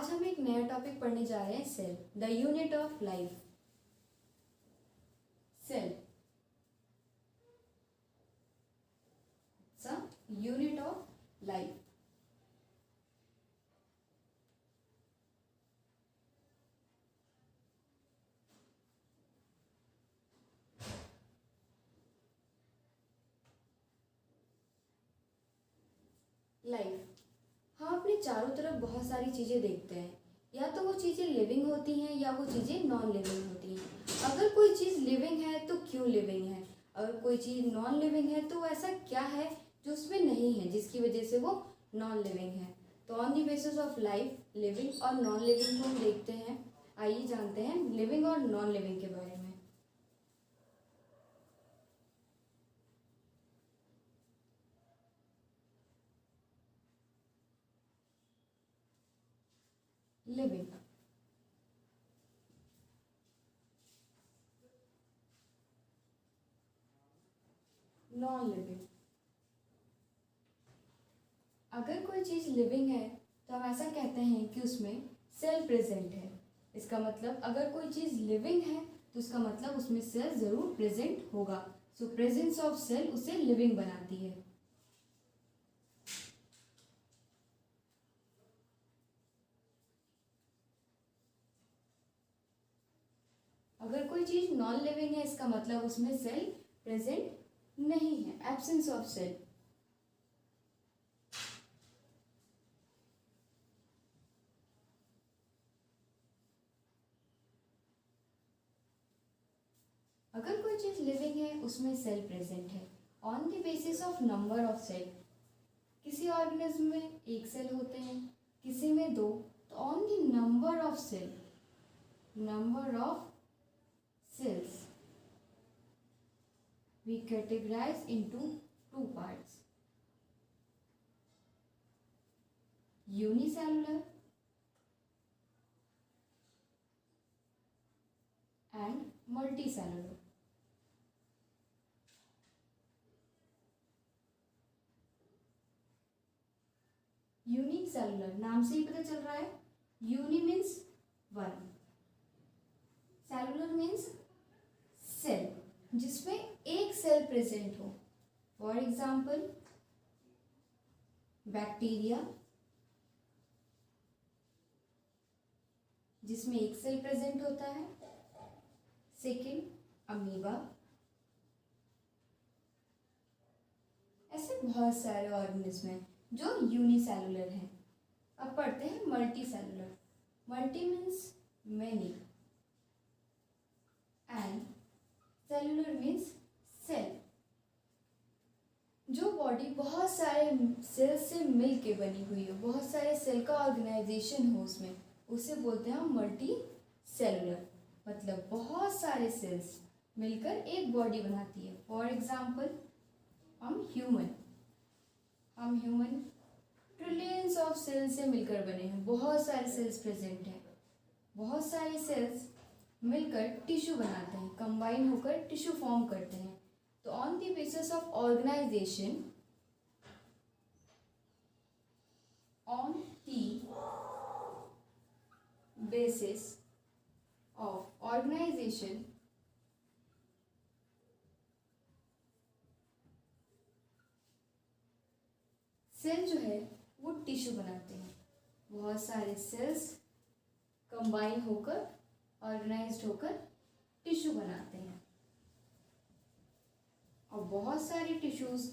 आज हम एक नया टॉपिक पढ़ने जा रहे हैं, cell, the unit of life. Cell unit of life. Life, हम अपने चारों तरफ बहुत सारी चीज़ें देखते हैं। या तो वो चीज़ें लिविंग होती हैं या वो चीज़ें नॉन लिविंग होती हैं। अगर कोई चीज़ लिविंग है तो क्यों लिविंग है, अगर कोई चीज़ नॉन लिविंग है तो ऐसा क्या है जो उसमें नहीं है जिसकी वजह से वो नॉन लिविंग है। तो on the basis of life, living और नॉन लिविंग को हम देखते हैं। आइए जानते हैं लिविंग और नॉन लिविंग के बारे में। Living, non living. अगर कोई चीज़ लिविंग है तो हम ऐसा कहते हैं कि उसमें सेल प्रेजेंट है। इसका मतलब अगर कोई चीज़ लिविंग है तो उसका मतलब उसमें सेल ज़रूर प्रेजेंट होगा। सो प्रेजेंस ऑफ सेल उसे लिविंग बनाती है। अगर कोई चीज़ नॉन लिविंग है इसका मतलब उसमें सेल प्रेजेंट नहीं है, एब्सेंस ऑफ सेल। अगर कोई चीज़ लिविंग है उसमें सेल प्रेजेंट है on the basis of number of cell. किसी ऑर्गेनिज्म में एक सेल होते हैं, किसी में दो। तो on the number of cell, number of cells we categorize into two parts, unicellular and multicellular। Unicellular नाम से ही पता चल रहा है, uni means one, cellular means cell, जिसमें एक सेल प्रेजेंट हो। फॉर एग्जाम्पल बैक्टीरिया, जिसमें एक सेल प्रेजेंट होता है। Second amoeba. ऐसे बहुत सारे ऑर्गेनिज्म हैं जो यूनिसेलुलर हैं। अब पढ़ते हैं multicellular. Multi means many and cellular means cell. जो बॉडी बहुत सारे सेल से मिल के बनी हुई हो, बहुत सारे सेल का ऑर्गेनाइजेशन हो उसमें, उसे बोलते हैं मल्टी सेलुलर। मतलब बहुत सारे सेल्स मिलकर एक बॉडी बनाती है। फॉर एग्जाम्पल हम ह्यूमन ट्रिलियंस ऑफ सेल्स से मिलकर बने हैं। बहुत सारे सेल्स प्रेजेंट हैं। बहुत सारे सेल्स मिलकर टिश्यू बनाते हैं, कंबाइन होकर टिश्यू फॉर्म करते हैं। तो on the basis of organisation, on the basis of organisation cell जो है वो टिश्यू बनाते हैं। बहुत सारे सेल्स कंबाइन होकर, ऑर्गेनाइज्ड होकर टिश्यू बनाते हैं और बहुत सारे टिश्यूज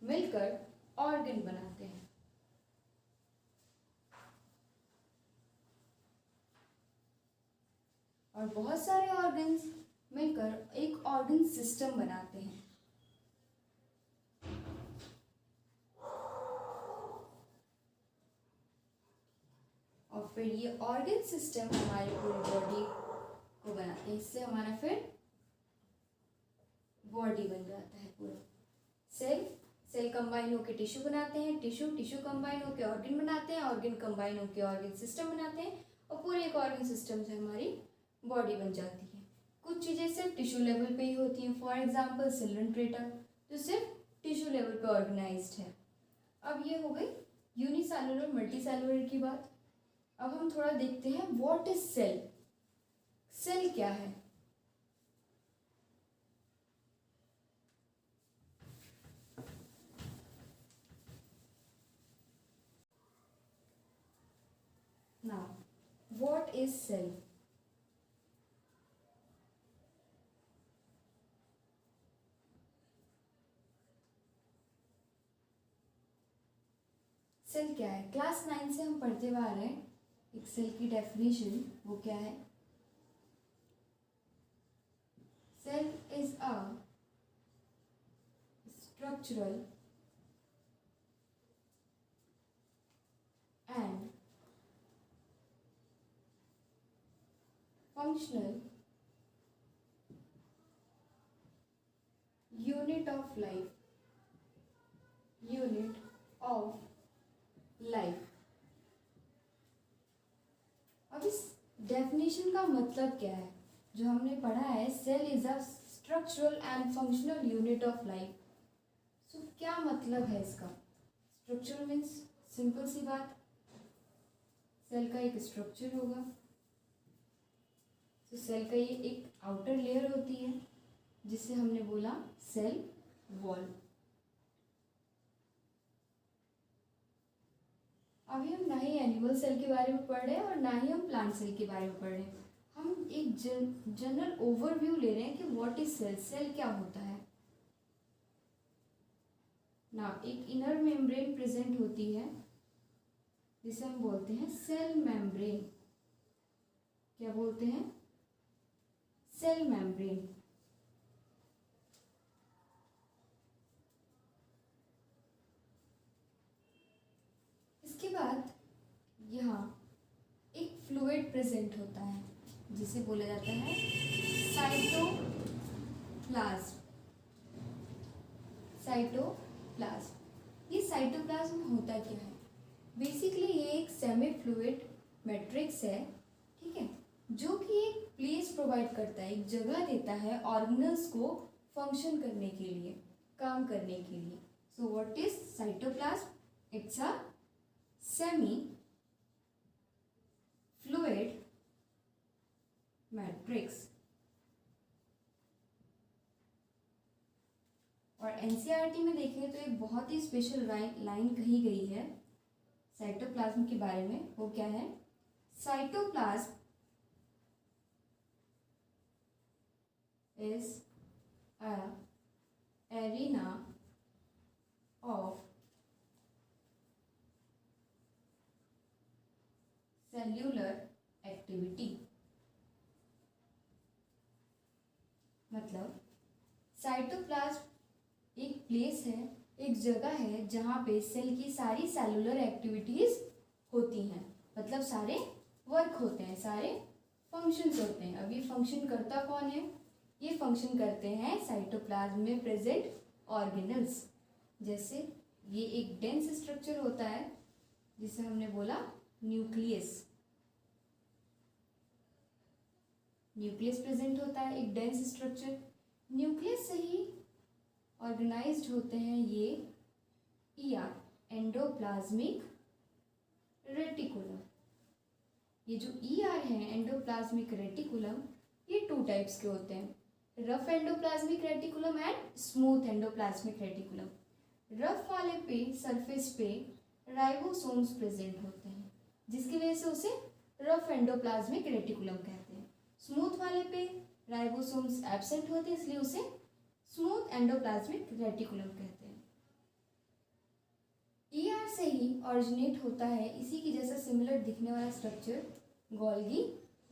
मिलकर ऑर्गन बनाते हैं। और बहुत सारे ऑर्गन्स मिलकर एक ऑर्गन सिस्टम बनाते हैं। और फिर ये ऑर्गन सिस्टम हमारी पूरी बॉडी को बनाते हैं। इससे हमारा फिर बॉडी बन जाता है पूरा। सेल कंबाइन होकर टिश्यू बनाते हैं, टिश्यू कंबाइन होकर ऑर्गन बनाते हैं, ऑर्गन कंबाइन होकर ऑर्गन सिस्टम बनाते हैं और पूरे एक ऑर्गन सिस्टम से हमारी बॉडी बन जाती है। कुछ चीज़ें सिर्फ टिश्यू लेवल पे ही होती हैं। फॉर एग्जाम्पल सिलेंट्रेटा, जो सिर्फ टिश्यू लेवल पे ऑर्गेनाइज्ड है। अब ये हो गई यूनिसेलुलर मल्टी सेलुलर की बात। अब हम थोड़ा देखते हैं व्हाट इज सेल। सेल क्या है? Now what is cell? Cell क्या है? क्लास 9 से हम पढ़ते हुए आ रहे हैं एक सेल की डेफिनेशन। वो क्या है? Cell is a structural and functional unit of life. Unit of life. अब इस डेफिनेशन का मतलब क्या है जो हमने पढ़ा है? Cell is a structural and functional unit of life. So क्या मतलब है इसका? स्ट्रक्चरल मीन्स सिंपल सी बात, सेल का एक स्ट्रक्चर होगा। तो सेल का ये एक आउटर लेयर होती है जिसे हमने बोला सेल वॉल। अभी हम ना ही एनिमल सेल के बारे में पढ़ रहे हैं और ना ही हम प्लांट सेल के बारे में पढ़ रहे हैं। हम एक जनरल ओवरव्यू ले रहे हैं कि व्हाट इज सेल। सेल क्या होता है ना? एक इनर मेम्ब्रेन प्रेजेंट होती है जिसे हम बोलते हैं सेल मेम्ब्रेन। क्या बोलते हैं? Cell membrane. इसके बाद यहाँ एक फ्लूइड प्रेजेंट होता है जिसे बोला जाता है साइटोप्लाज्म। साइटोप्लाज्म। ये साइटोप्लाज्म होता क्या है? बेसिकली ये एक सेमी फ्लूइड मैट्रिक्स है, ठीक है, जो कि एक प्लेस प्रोवाइड करता है, एक जगह देता है ऑर्गेनल्स को फंक्शन करने के लिए, काम करने के लिए। So what is cytoplasm? It's a semi fluid matrix. और एनसीईआरटी में देखेंगे तो एक बहुत ही स्पेशल लाइन कही गई है साइटोप्लाज्म के बारे में। वो क्या है? Cytoplasm is a arena of cellular activity। मतलब साइटोप्लाज्म एक प्लेस है, एक जगह है जहाँ पे सेल की सारी सेलुलर एक्टिविटीज होती हैं। मतलब सारे वर्क होते हैं, सारे फंक्शंस होते हैं। अब ये फंक्शन करता कौन है? ये फंक्शन करते हैं साइटोप्लाज्म में प्रेजेंट ऑर्गेनल्स। जैसे ये एक डेंस स्ट्रक्चर होता है जिसे हमने बोला न्यूक्लियस। न्यूक्लियस प्रेजेंट होता है, एक डेंस स्ट्रक्चर। न्यूक्लियस से ही ऑर्गेनाइज्ड होते हैं ये ईआर, एंडोप्लाज्मिक रेटिकुलम। ये जो ईआर है, एंडोप्लाज्मिक रेटिकुलम, ये 2 टाइप्स के होते हैं, rough endoplasmic reticulum and smooth endoplasmic reticulum. Rough वाले पे सरफेस पे राइबोसोम्स प्रेजेंट होते हैं जिसकी वजह से उसे रफ एंडोप्लाज्मिक रेटिकुलम कहते हैं। स्मूथ वाले पे राइबोसोम्स एब्सेंट होते हैं इसलिए उसे स्मूथ एंडोप्लाज्मिक रेटिकुलम कहते हैं। ईआर से ही ऑरिजिनेट होता है इसी की जैसा सिमिलर दिखने वाला structure Golgi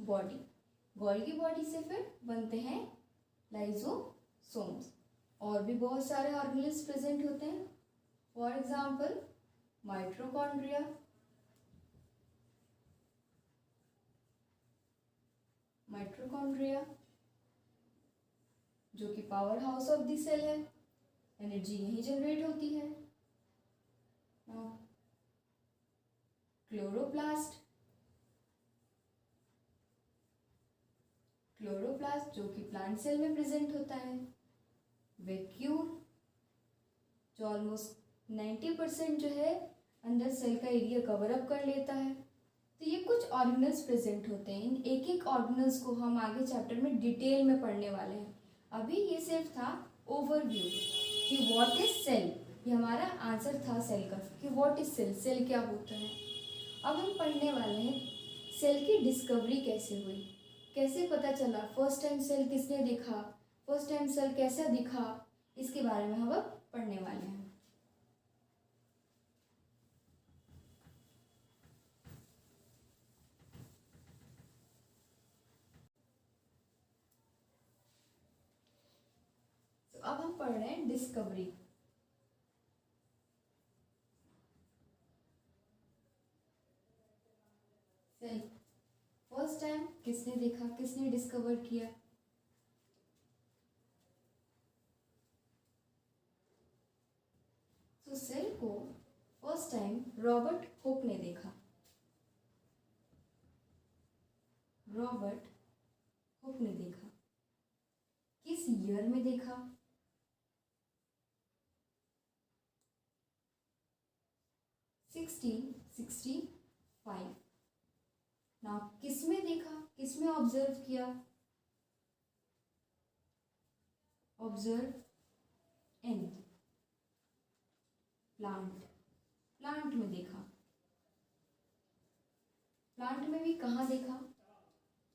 body. Golgi body से फिर बनते हैं लाइजोसोम्स। और भी बहुत सारे ऑर्गेनल्स प्रेजेंट होते हैं, फॉर एग्जाम्पल माइटोकॉन्ड्रिया, जो कि powerhouse of the cell है, एनर्जी यही जनरेट होती है। क्लोरोप्लास्ट जो कि प्लांट सेल में प्रेजेंट होता है। वैक्यूल जो ऑलमोस्ट 90% जो है अंदर सेल का एरिया कवर अप कर लेता है। तो ये कुछ ऑर्गेनल्स प्रेजेंट होते हैं। इन एक एक ऑर्गेनल्स को हम आगे चैप्टर में डिटेल में पढ़ने वाले हैं। अभी ये सिर्फ था ओवरव्यू कि व्हाट इज सेल, ये हमारा आंसर था सेल का कि व्हाट इज सेल, सेल क्या होता है। अब हम पढ़ने वाले हैं सेल की डिस्कवरी कैसे हुई, कैसे पता चला, फर्स्ट टाइम सेल किसने देखा, फर्स्ट टाइम सेल कैसा दिखा, इसके बारे में हम अब पढ़ने वाले हैं। तो अब हम पढ़ रहे हैं डिस्कवरी। सेल फर्स्ट टाइम किसने देखा, किसने डिस्कवर किया? तो सेल को फर्स्ट टाइम रॉबर्ट हुक ने देखा। रॉबर्ट हुक ने देखा। किस ईयर में देखा? 1665। ना किस में देखा, किस में ऑब्जर्व किया? ऑब्जर्व इन प्लांट, प्लांट में देखा। प्लांट में भी कहाँ देखा?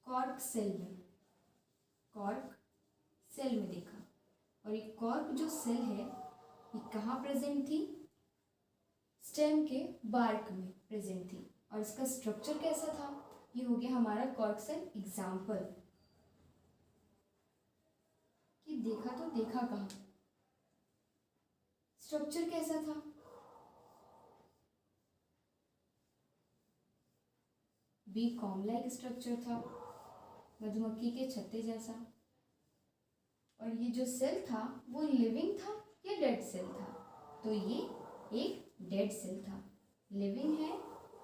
कॉर्क सेल में, कॉर्क सेल में देखा। और ये कॉर्क जो सेल है ये कहाँ प्रेजेंट थी? स्टेम के बार्क में प्रेजेंट थी। और इसका स्ट्रक्चर कैसा था? ये हो गया हमारा कॉर्क सेल एग्जाम्पल। कि देखा तो देखा कहाँ, स्ट्रक्चर कैसा था? बी कॉम लाइक स्ट्रक्चर था, मधुमक्खी के छत्ते जैसा। और ये जो सेल था वो लिविंग था या डेड सेल था? तो ये एक डेड सेल था। लिविंग है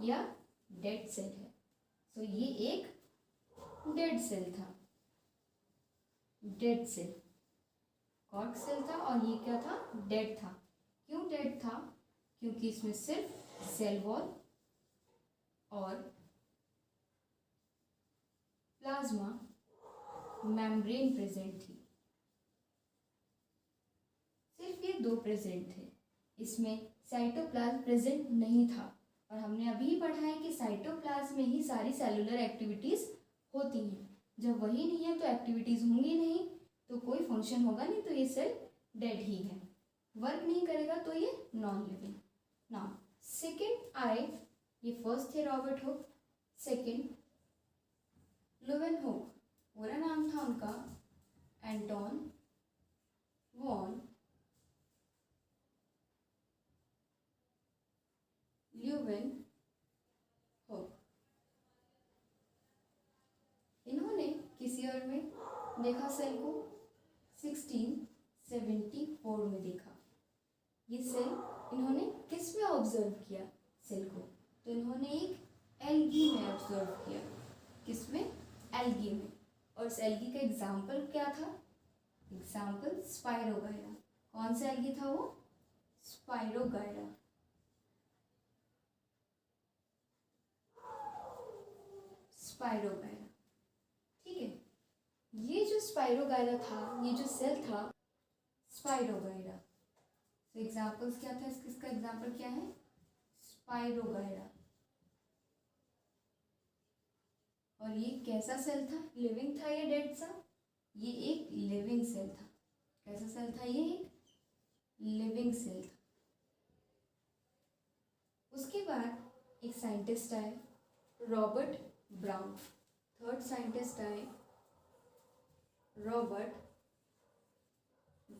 या डेड सेल है? तो ये एक डेड सेल था। डेड सेल, कॉर्क सेल था और ये क्या था? डेड था। क्यों डेड था? क्योंकि इसमें सिर्फ सेल वॉल और प्लाज्मा मेम्ब्रेन प्रेजेंट थी। सिर्फ ये दो प्रेजेंट थे, इसमें साइटोप्लाज्म प्रेजेंट नहीं था। और हमने अभी पढ़ा है कि साइटोप्लाज्म में ही सारी सेलुलर एक्टिविटीज होती हैं। जब वही नहीं है तो एक्टिविटीज होंगी नहीं, तो कोई फंक्शन होगा नहीं, तो ये सेल डेड ही है। वर्क नहीं करेगा तो ये non living. Now second I, ये फर्स्ट थे रॉबर्ट हुक। सेकेंड लुवेन हुक, पूरा नाम था उनका एंटोन वॉन ल्यूवेन हुक। इन्होंने किस ईयर में देखा सेल को? 1674 में देखा। ये सेल इन्होंने किस में ऑब्जर्व किया सेल को? तो इन्होंने एक एल्गी में ऑब्जर्व किया। किस में? एल्गी में। और इस एल्गी का एग्जाम्पल क्या था? Example spirogyra. कौन सा एल्गी था वो? स्पाइरोगायरा। स्पाइरोगायरा, ठीक है। ये जो स्पाइरोगायरा था, ये जो सेल था स्पाइरोगायरा। तो एग्जाम्पल्स क्या था इसका एग्जाम्पल क्या है? स्पाइरोगायरा। और ये कैसा सेल था? लिविंग था या डेड सा? ये एक लिविंग सेल था। कैसा सेल था? ये एक लिविंग सेल था। उसके बाद एक साइंटिस्ट आए, रॉबर्ट ब्राउन। थर्ड साइंटिस्ट आए रॉबर्ट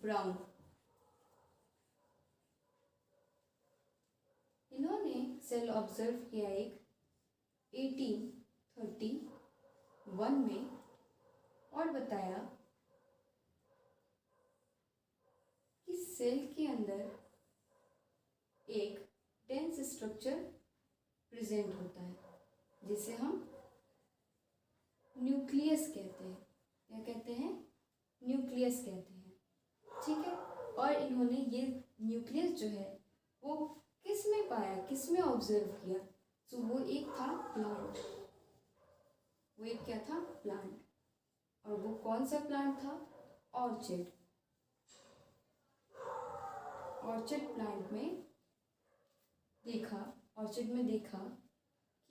ब्राउन। इन्होंने सेल ऑब्जर्व किया एक 1831 में और बताया कि सेल के अंदर एक डेंस स्ट्रक्चर प्रेजेंट होता है जिसे हम न्यूक्लियस कहते हैं। क्या कहते हैं? न्यूक्लियस कहते हैं, ठीक है। और इन्होंने ये न्यूक्लियस जो है वो किस में पाया, किस में ऑब्जर्व किया? तो वो एक था प्लांट। कौन सा प्लांट था? ऑर्चिड। ऑर्चिड प्लांट में देखा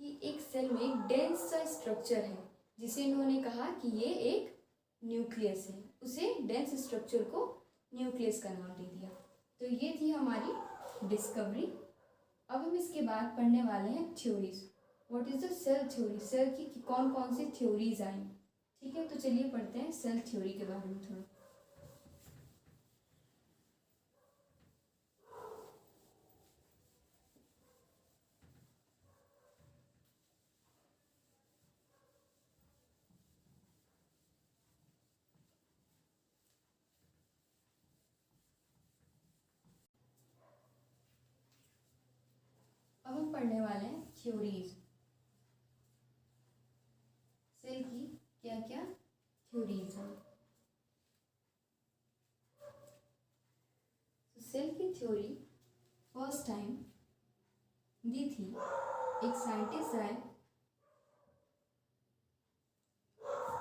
कि एक सेल में एक डेंस सा स्ट्रक्चर है जिसे इन्होंने कहा कि ये एक न्यूक्लियस है। उसे डेंस स्ट्रक्चर को न्यूक्लियस का नाम दे दिया। तो ये थी हमारी डिस्कवरी। अब हम इसके बाद पढ़ने वाले हैं theories. What is the cell theory? Cell की कौन कौन सी थ्योरीज आई। ठीक है, तो चलिए पढ़ते हैं सेल थ्योरी के बारे में थोड़ा। अब हम पढ़ने वाले हैं थ्योरीज। सेल की क्या क्या थ्योरीज हैं। सेल की थ्योरी फर्स्ट टाइम दी थी एक साइंटिस्ट है,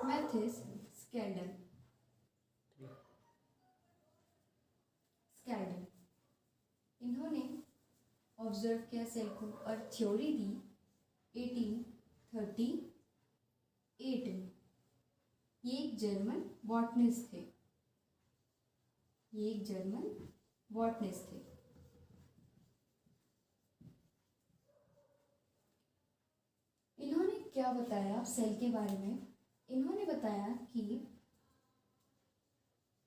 मैथिस स्केल्डन। इन्होंने ऑब्जर्व किया सेल को और थ्योरी दी 1838 में। ये एक जर्मन बॉटनिस्ट थे। इन्होंने क्या बताया सेल के बारे में? इन्होंने बताया कि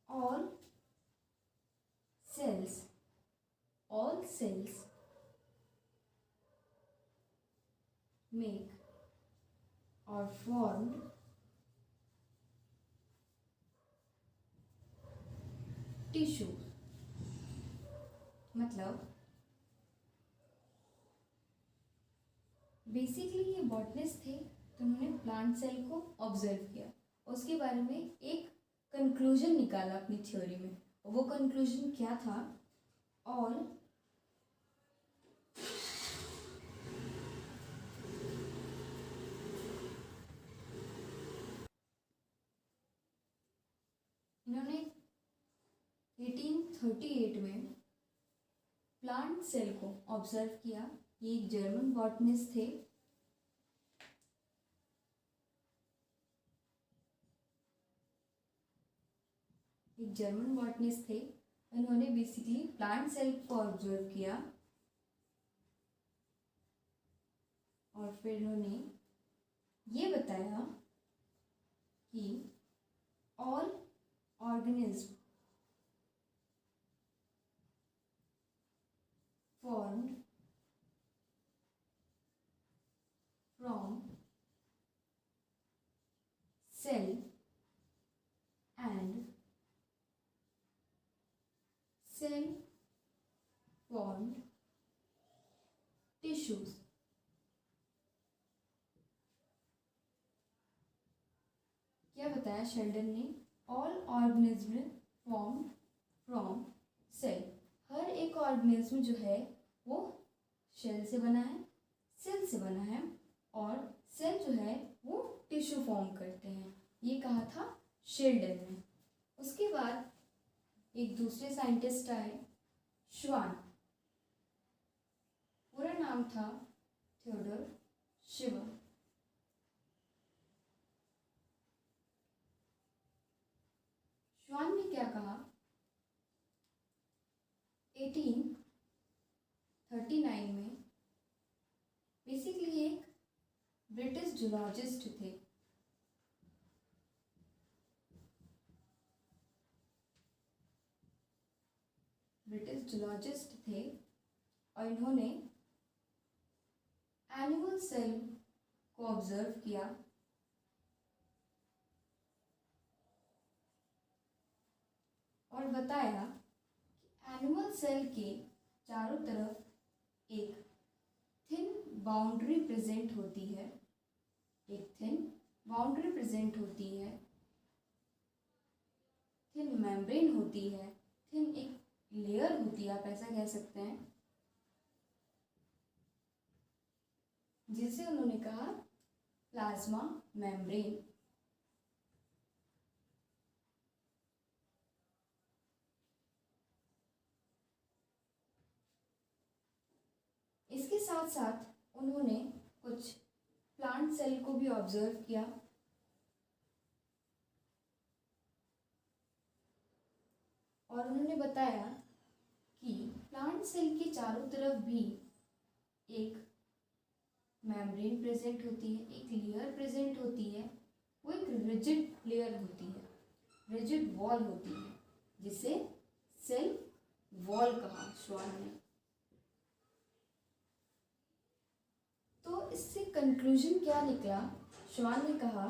all cells make or formed tissue। मतलब बेसिकली ये बॉटनिस्ट थे, तो उन्होंने प्लांट सेल को ऑब्जर्व किया, उसके बारे में एक कंक्लूजन निकाला अपनी थ्योरी में। वो कंक्लूजन क्या था? और इन्होंने 1838 में प्लांट सेल को ऑब्जर्व किया। ये एक जर्मन बॉटनिस्ट थे। उन्होंने बेसिकली प्लांट सेल को ऑब्जर्व किया और फिर उन्होंने ये बताया कि all organism formed from cell and cell formed tissues। क्या बताया शेल्डन ने? All organism form from cell. हर एक ऑर्गेनिज्म जो है वो सेल से बना है और सेल जो है वो टिश्यू फॉर्म करते हैं। ये कहा था शेल्डन ने। उसके बाद एक दूसरे साइंटिस्ट आए, श्वान। पूरा नाम था थियोडोर शिवर। श्वान ने क्या कहा? 1839 में बेसिकली एक ब्रिटिश जूलॉजिस्ट थे। और इन्होंने एनिमल सेल को ऑब्जर्व किया और बताया कि एनिमल सेल के चारों तरफ एक थिन बाउंड्री प्रेजेंट होती है। थिन मेम्ब्रेन होती है, थिन एक लेयर होती है, आप ऐसा कह सकते हैं, जिसे उन्होंने कहा प्लाज्मा मेम्ब्रेन। साथ साथ उन्होंने कुछ प्लांट सेल को भी ऑब्जर्व किया और उन्होंने बताया कि प्लांट सेल के चारों तरफ भी एक मेम्ब्रेन प्रेजेंट होती है, एक लेयर प्रेजेंट होती है, वो एक रिजिड लेयर होती है, रिजिड वॉल होती है, जिसे सेल वॉल कहा श्वान ने। तो इससे कंक्लूजन क्या निकला? श्वान ने कहा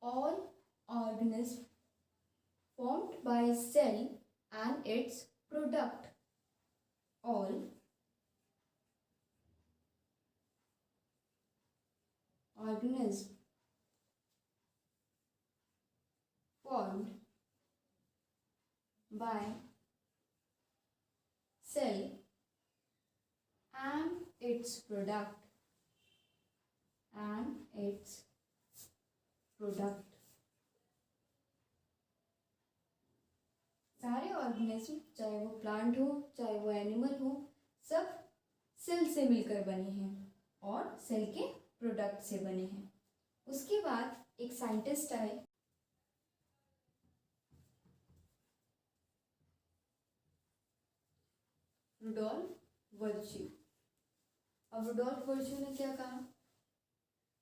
all organisms formed by cell and its product, all organisms formed by cell and its product सारे ऑर्गेनिज्म, चाहे वो प्लांट हो चाहे वो एनिमल हो, सब सेल से मिलकर बने हैं और सेल के प्रोडक्ट से बने हैं। उसके बाद एक साइंटिस्ट आए, रुडोल्फ वर्च्यू। अब रुडोल्फ वर्च्यू ने क्या कहा?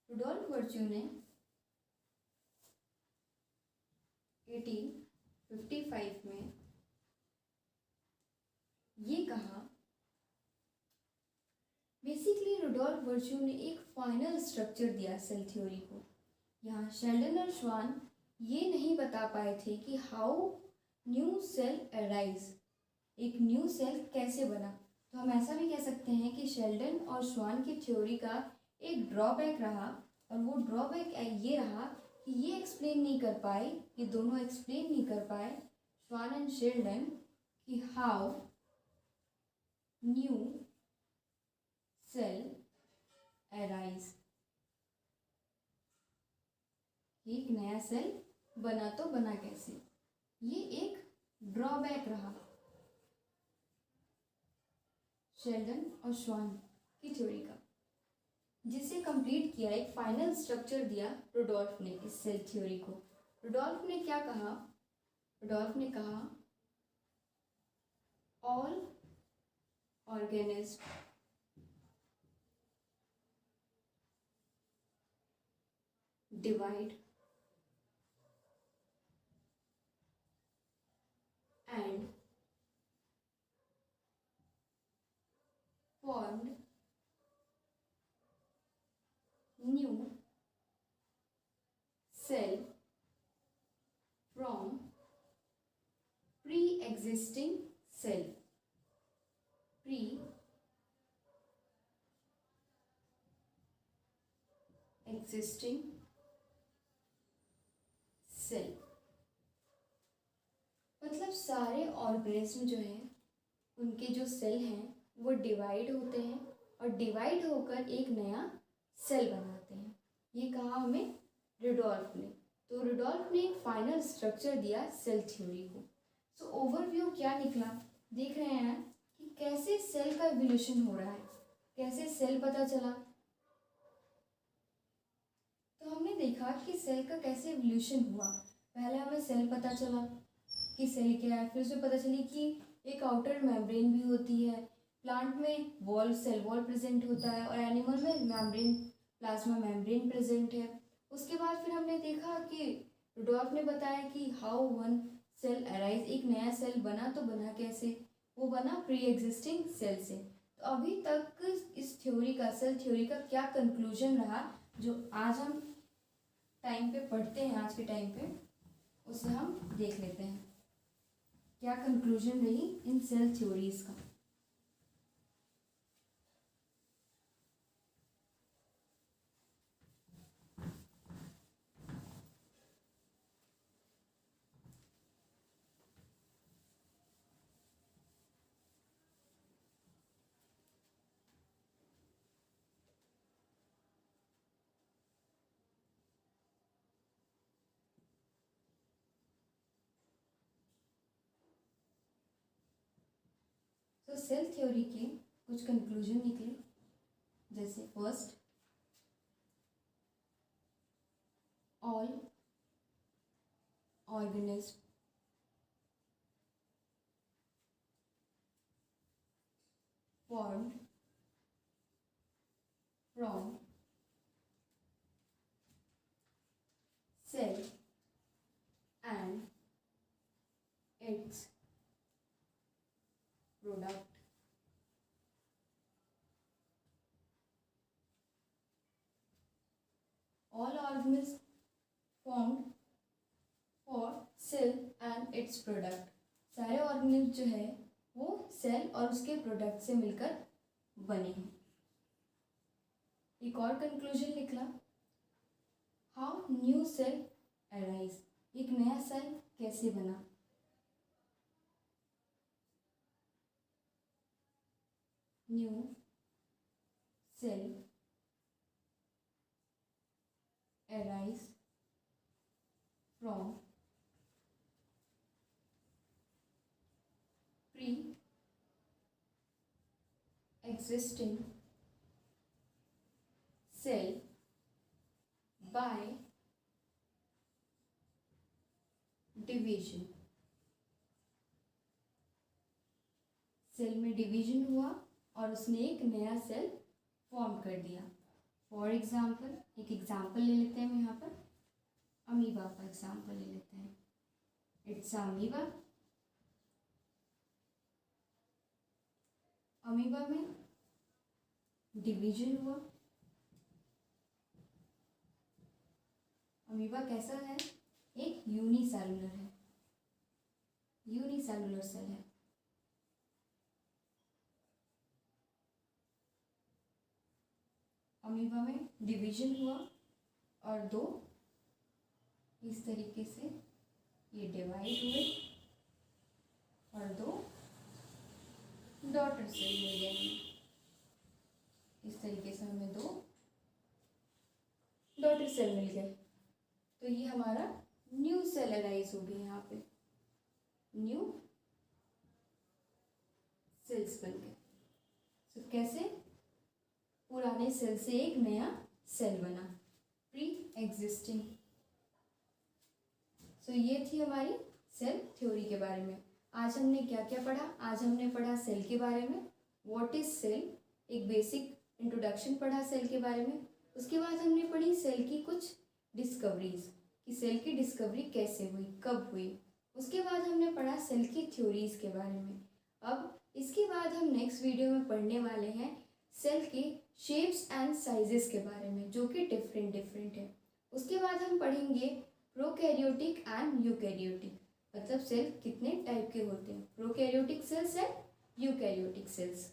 रुडोल्फ वर्च्यू ने 1855 में ये कहा, बेसिकली रुडोल्फ वर्च्यू ने एक फाइनल स्ट्रक्चर दिया सेल थ्योरी को। यहाँ शेल्डन और श्वान ये नहीं बता पाए थे कि हाउ न्यू सेल अराइज, एक न्यू सेल कैसे बना। तो हम ऐसा भी कह सकते हैं कि शेल्डन और श्वान की थ्योरी का एक ड्रॉबैक रहा, और वो ड्रॉबैक ये रहा कि ये एक्सप्लेन नहीं कर पाए, ये दोनों एक्सप्लेन नहीं कर पाए, श्वान एंड शेल्डन, कि हाउ न्यू सेल अराइज, एक नया सेल बना तो बना कैसे। ये एक ड्रॉबैक रहा शेल्डन और श्वान की थ्योरी का, जिसे कंप्लीट किया, एक फाइनल स्ट्रक्चर दिया रुडोल्फ ने इस सेल थ्योरी को। रुडोल्फ ने क्या कहा? रुडोल्फ ने कहा all organism divide and formed new cell from pre-existing cell. Pre-existing cell, मतलब सारे ऑर्गेनिज्म जो हैं उनके जो सेल हैं वो डिवाइड होते हैं और डिवाइड होकर एक नया सेल बनाते हैं। ये कहा हमें रुडोल्फ ने। तो रुडोल्फ ने एक फाइनल स्ट्रक्चर दिया सेल थ्योरी को। सो ओवरव्यू क्या निकला, देख रहे हैं कि कैसे सेल का इवोल्यूशन हो रहा है, कैसे सेल पता चला। तो हमने देखा कि सेल का कैसे इवोल्यूशन हुआ। पहले हमें सेल पता चला कि सेल क्या है, फिर उसमें पता चली कि एक आउटर मेम्ब्रेन भी होती है, प्लांट में वॉल, सेल वॉल प्रेजेंट होता है, और एनिमल में मेम्ब्रेन, प्लाज्मा मेम्ब्रेन प्रेजेंट है। उसके बाद फिर हमने देखा कि रुडोल्फ ने बताया कि हाउ वन सेल अराइज, एक नया सेल बना तो बना कैसे, वो बना प्री एग्जिस्टिंग सेल से। तो अभी तक इस थ्योरी का, सेल थ्योरी का क्या कंक्लूजन रहा, जो आज हम टाइम पे पढ़ते हैं, आज के टाइम पे, उसे हम देख लेते हैं क्या कंक्लूजन रही इन सेल थ्योरीज का। तो सेल थ्योरी के कुछ कंक्लूजन निकले, जैसे first, all organism formed from cell and its product. All organisms formed for cell and its product. सारे ऑर्गेनिज्म जो है वो सेल और उसके प्रोडक्ट से मिलकर बने हैं। एक और कंक्लूजन निकला, हाउ न्यू सेल अराइज, एक नया सेल कैसे बना। New cell arise from pre-existing cell by division. Cell में डिवीजन हुआ और उसने एक नया सेल फॉर्म कर दिया। फॉर एग्जाम्पल, एक एग्जाम्पल ले लेते हैं हम यहाँ पर, अमीबा का एग्जाम्पल ले लेते हैं। It's amoeba. अमीबा में डिवीजन हुआ। अमीबा कैसा है? एक यूनिसेलुलर है, यूनिसेलुलर सेल है। अमीबा में डिवीजन हुआ और दो इस तरीके से ये डिवाइड हुए और दो डॉटर सेल मिल गए। इस तरीके से हमें दो डॉटर सेल मिल गए। तो ये हमारा न्यू सेल अराइज हो गई। यहाँ पे न्यू सेल्स बन गए। तो कैसे? पुराने सेल से एक नया सेल बना, प्री एग्जिस्टिंग। सो ये थी हमारी सेल थ्योरी के बारे में। आज हमने क्या क्या पढ़ा? आज हमने पढ़ा सेल के बारे में, व्हाट इज सेल, एक बेसिक इंट्रोडक्शन पढ़ा सेल के बारे में। उसके बाद हमने पढ़ी सेल की कुछ डिस्कवरीज, कि सेल की डिस्कवरी कैसे हुई, कब हुई। उसके बाद हमने पढ़ा सेल की थ्योरीज के बारे में। अब इसके बाद हम नेक्स्ट वीडियो में पढ़ने वाले हैं सेल के शेप्स एंड साइजेस के बारे में, जो कि डिफरेंट है। उसके बाद हम पढ़ेंगे प्रोकैरियोटिक एंड यूकैरियोटिक, मतलब सेल कितने टाइप के होते हैं, prokaryotic cells and eukaryotic cells.